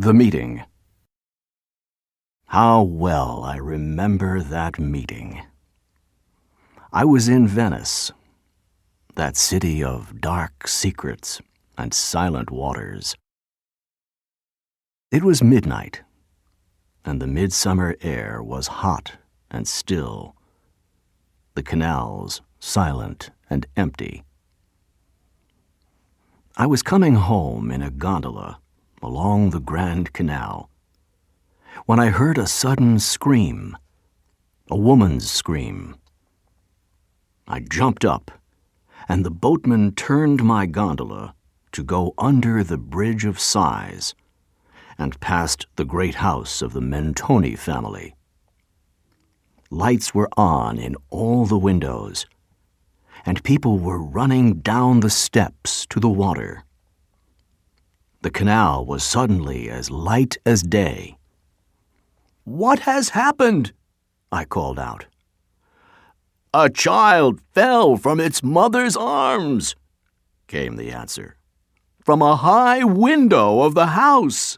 The meeting. How well I remember that meeting. I was in Venice, that city of dark secrets and silent waters. It was midnight, and the midsummer air was hot and still, the canals silent and empty. I was coming home in a gondola along the Grand Canal when I heard a sudden scream, a woman's scream. I jumped up, and the boatman turned my gondola to go under the Bridge of Sighs and past the great house of the Mentoni family. Lights were on in all the windows, and people were running down the steps to the water. The canal was suddenly as light as day. "What has happened?" I called out. "A child fell from its mother's arms," came the answer, "from a high window of the house."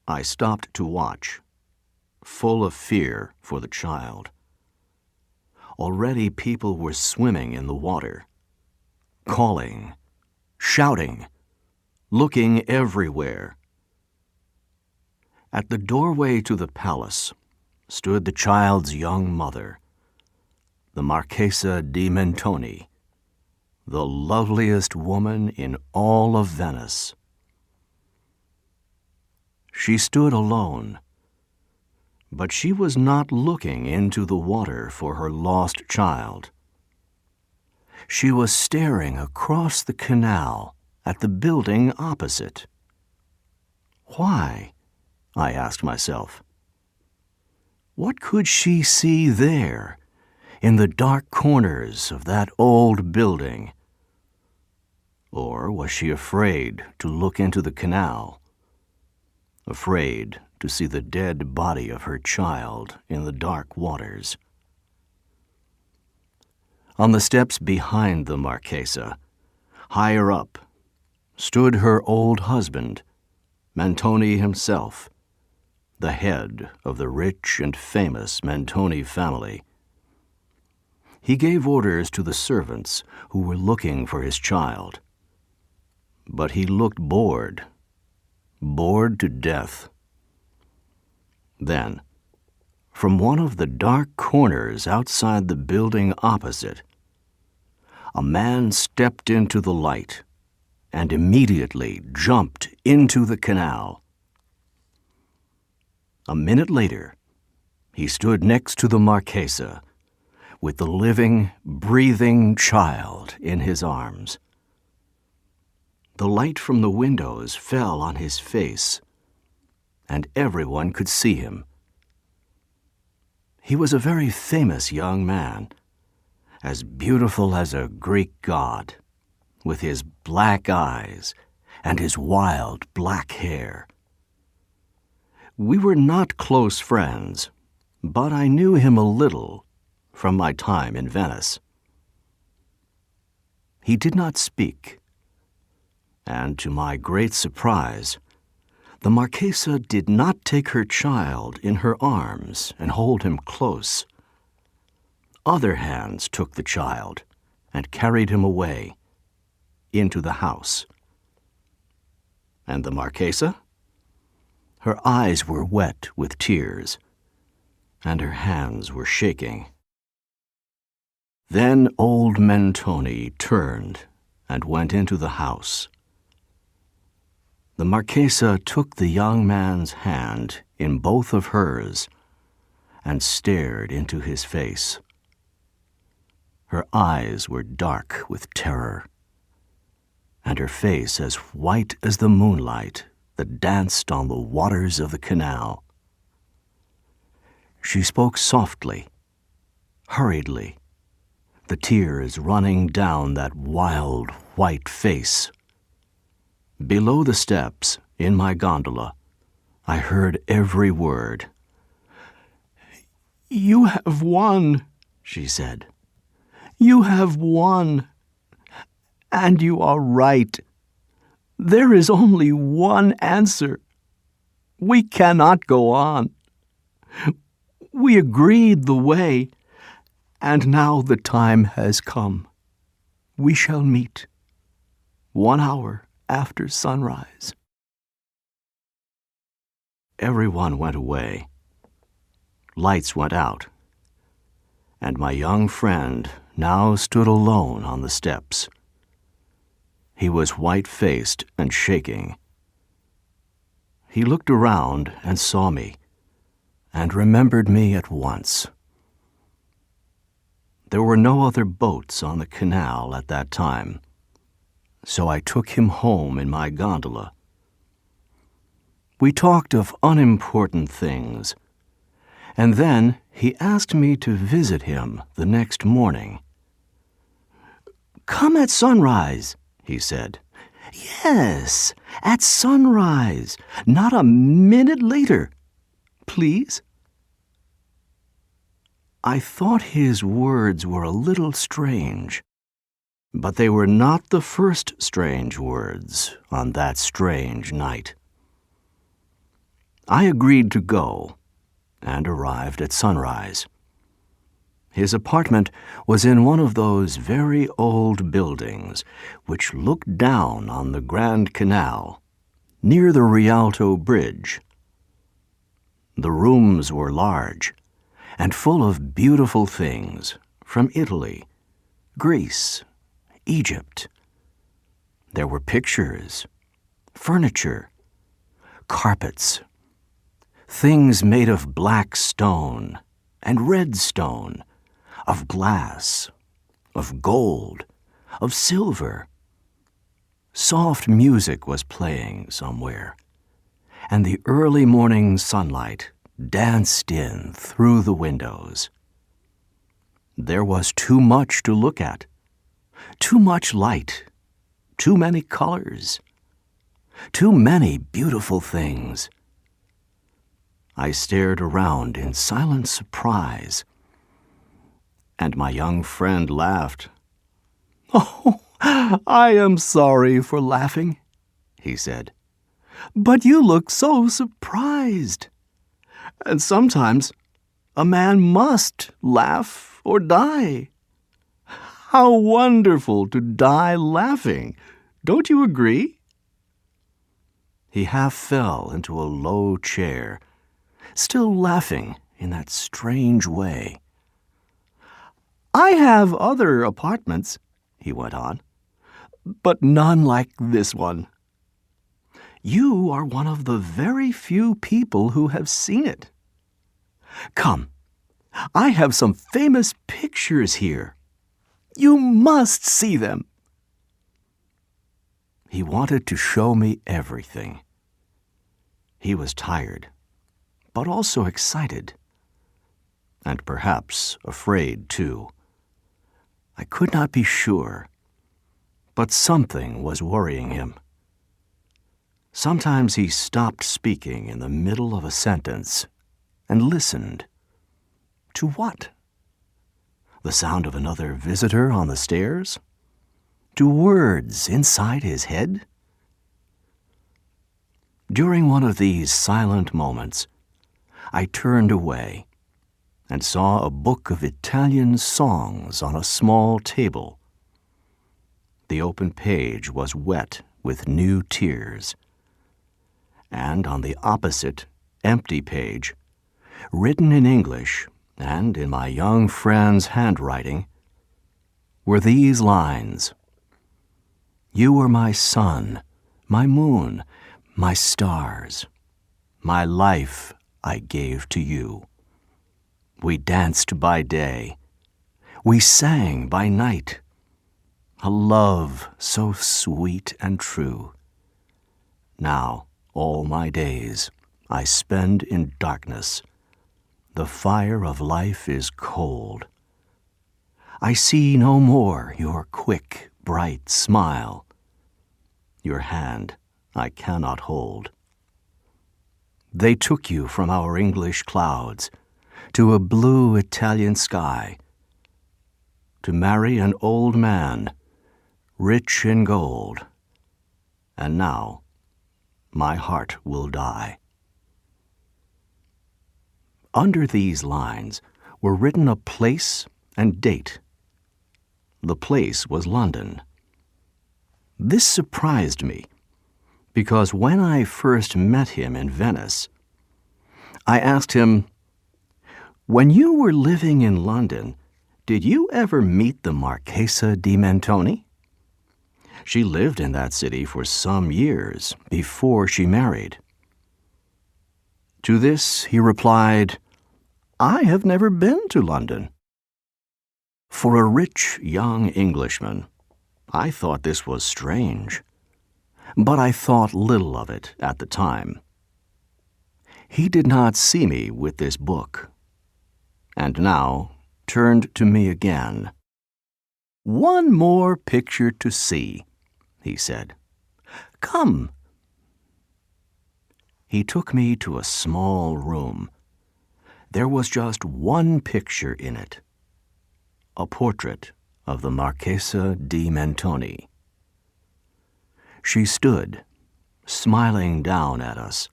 I stopped to watch, full of fear for the child. Already people were swimming in the water, calling, shouting, looking everywhere. At the doorway to the palace stood the child's young mother, the Marchesa di Mentoni, the loveliest woman in all of Venice. She stood alone, but she was not looking into the water for her lost child. She was staring across the canal at the building opposite. Why? I asked myself. What could she see there, in the dark corners of that old building? Or was she afraid to look into the canal, afraid to see the dead body of her child in the dark waters? On the steps behind the Marchesa, higher up, stood her old husband, Mentoni himself, the head of the rich and famous Mentoni family. He gave orders to the servants who were looking for his child. But he looked bored to death. Then, from one of the dark corners outside the building opposite, a man stepped into the light and immediately jumped into the canal. A minute later, he stood next to the Marchesa with the living, breathing child in his arms. The light from the windows fell on his face, and everyone could see him. He was a very famous young man, as beautiful as a Greek god, with his black eyes and his wild black hair. We were not close friends, but I knew him a little from my time in Venice. He did not speak, and to my great surprise, the Marchesa did not take her child in her arms and hold him close. Other hands took the child and carried him away into the house. And the Marchesa? Her eyes were wet with tears, and her hands were shaking. Then old Mentoni turned and went into the house. The Marchesa took the young man's hand in both of hers and stared into his face. Her eyes were dark with terror, and her face as white as the moonlight that danced on the waters of the canal. She spoke softly, hurriedly, the tears running down that wild white face. Below the steps, in my gondola, I heard every word. "You have won," she said. "You have won. And you are right. There is only one answer. We cannot go on. We agreed the way, and now the time has come. We shall meet 1 hour after sunrise." Everyone went away. Lights went out, and my young friend now stood alone on the steps. He was white-faced and shaking. He looked around and saw me, and remembered me at once. There were no other boats on the canal at that time, so I took him home in my gondola. We talked of unimportant things, and then he asked me to visit him the next morning. "Come at sunrise," he said. "Yes, at sunrise, not a minute later, please." I thought his words were a little strange, but they were not the first strange words on that strange night. I agreed to go, and arrived at sunrise. His apartment was in one of those very old buildings which look down on the Grand Canal, near the Rialto Bridge. The rooms were large, and full of beautiful things from Italy, Greece, Egypt. There were pictures, furniture, carpets, things made of black stone and red stone, of glass, of gold, of silver. Soft music was playing somewhere, and the early morning sunlight danced in through the windows. There was too much to look at, too much light, too many colors, too many beautiful things. I stared around in silent surprise, and my young friend laughed. "Oh, I am sorry for laughing," he said, "but you look so surprised. And sometimes a man must laugh or die. How wonderful to die laughing! Don't you agree?" He half fell into a low chair, still laughing in that strange way. "I have other apartments," he went on, "but none like this one. You are one of the very few people who have seen it. Come, I have some famous pictures here. You must see them." He wanted to show me everything. He was tired, but also excited, and perhaps afraid too. I could not be sure, but something was worrying him. Sometimes he stopped speaking in the middle of a sentence and listened. To what? The sound of another visitor on the stairs? To words inside his head? During one of these silent moments, I turned away and saw a book of Italian songs on a small table. The open page was wet with new tears, and on the opposite, empty page, written in English and in my young friend's handwriting, were these lines: "You were my sun, my moon, my stars. My life I gave to you. We danced by day. We sang by night. A love so sweet and true. Now all my days I spend in darkness. The fire of life is cold. I see no more your quick, bright smile. Your hand I cannot hold. They took you from our English clouds to a blue Italian sky, to marry an old man, rich in gold, and now my heart will die." Under these lines were written a place and date. The place was London. This surprised me, because when I first met him in Venice, I asked him, "When you were living in London, did you ever meet the Marchesa di Mentoni? She lived in that city for some years before she married." To this he replied, "I have never been to London." For a rich young Englishman, I thought this was strange, but I thought little of it at the time. He did not see me with this book, and now turned to me again. "One more picture to see," he said. "Come." He took me to a small room. There was just one picture in it, a portrait of the Marchesa di Mentoni. She stood, smiling down at us,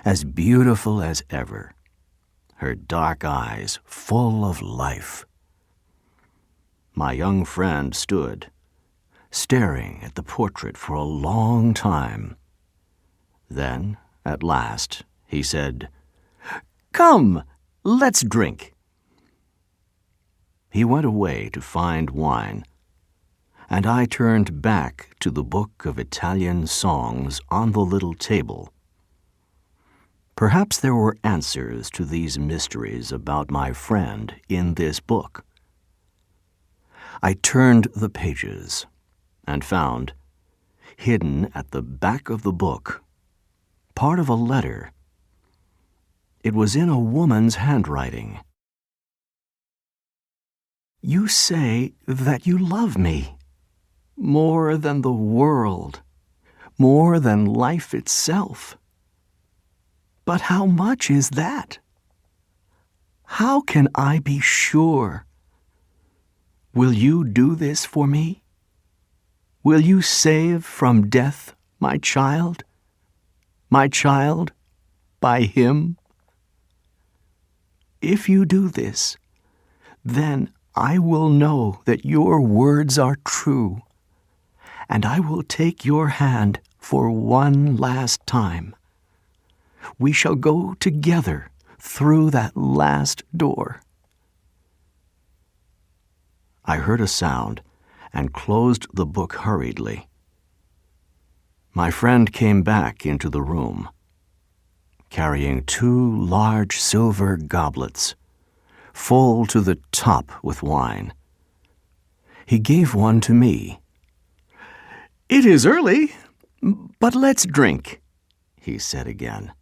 as beautiful as ever, her dark eyes full of life. My young friend stood, staring at the portrait for a long time. Then, at last, he said, "Come, let's drink." He went away to find wine, and I turned back to the book of Italian songs on the little table. Perhaps there were answers to these mysteries about my friend in this book. I turned the pages and found, hidden at the back of the book, part of a letter. It was in a woman's handwriting. "You say that you love me, more than the world, more than life itself. But how much is that? How can I be sure? Will you do this for me? Will you save from death my child by him? If you do this, then I will know that your words are true, and I will take your hand for one last time. We shall go together through that last door." I heard a sound and closed the book hurriedly. My friend came back into the room, carrying 2 large silver goblets, full to the top with wine. He gave one to me. "It is early, but let's drink," he said again.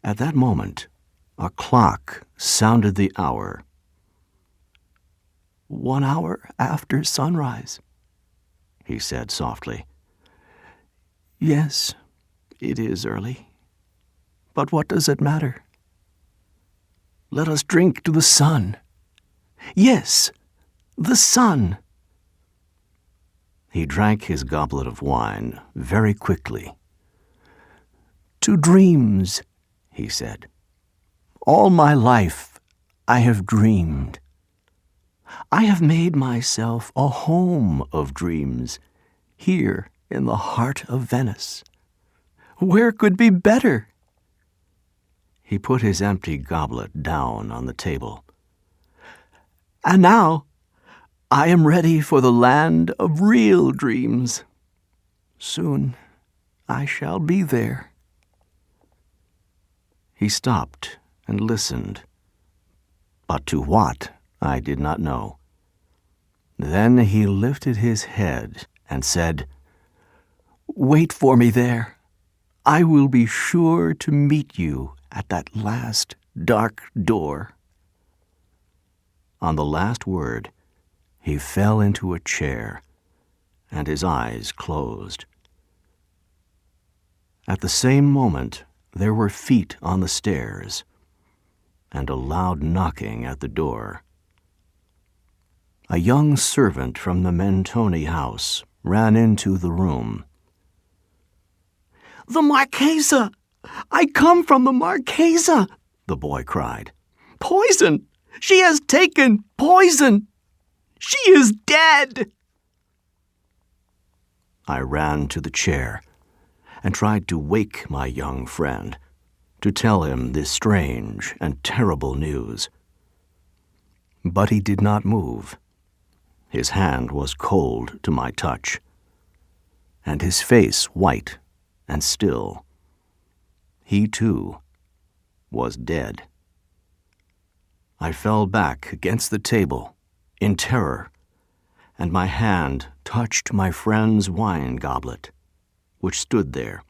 At that moment, a clock sounded the hour. 1 hour after sunrise," he said softly. "Yes, it is early. But what does it matter? Let us drink to the sun. Yes, the sun." He drank his goblet of wine very quickly. "To dreams," he said. "All my life I have dreamed. I have made myself a home of dreams here in the heart of Venice. Where could be better?" He put his empty goblet down on the table. "And now I am ready for the land of real dreams. Soon I shall be there." He stopped and listened, but to what I did not know. Then he lifted his head and said, "Wait for me there. I will be sure to meet you at that last dark door." On the last word, he fell into a chair, and his eyes closed. At the same moment, there were feet on the stairs, and a loud knocking at the door. A young servant from the Mentoni house ran into the room The Marchesa! I come from the Marchesa!" the boy cried. "Poison! She has taken poison! She is dead!" I ran to the chair and tried to wake my young friend, to tell him this strange and terrible news. But he did not move. His hand was cold to my touch, and his face white and still. He, too, was dead. I fell back against the table in terror, and my hand touched my friend's wine goblet, which stood there.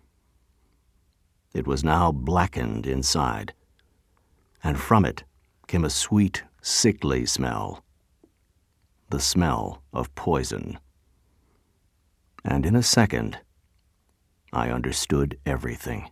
It was now blackened inside, and from it came a sweet, sickly smell, the smell of poison. And in a second, I understood everything.